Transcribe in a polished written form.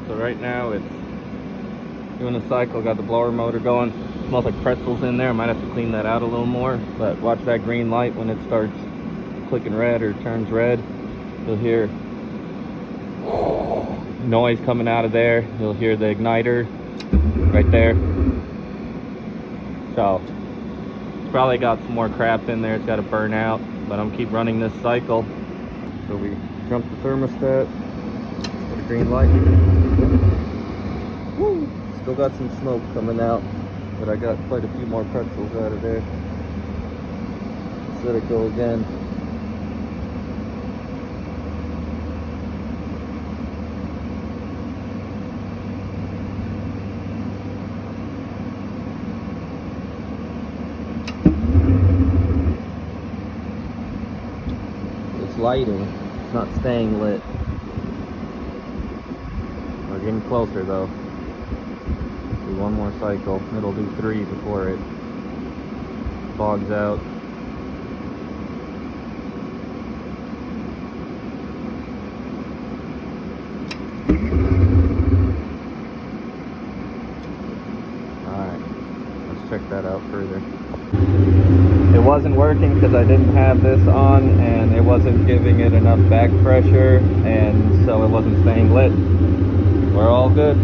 So right now it's doing a cycle, got the blower motor going. Smells like pretzels in there. I might have to clean that out a little more, but watch that green light. When it starts clicking red or turns red, you'll hear noise coming out of there. You'll hear the igniter right there. So it's probably got some more crap in there. It's got to burn out, but I'm keep running this cycle. So we jump the thermostat, put a green light. Woo. Still got some smoke coming out, but I got quite a few more pretzels out of there. Let's let it go again. It's lighting, it's not staying lit. We're getting closer though. Do one more cycle. It'll do 3 before it bogs out. Alright, let's check that out further. It wasn't working because I didn't have this on and it wasn't giving it enough back pressure, and so it wasn't staying lit. We're all good.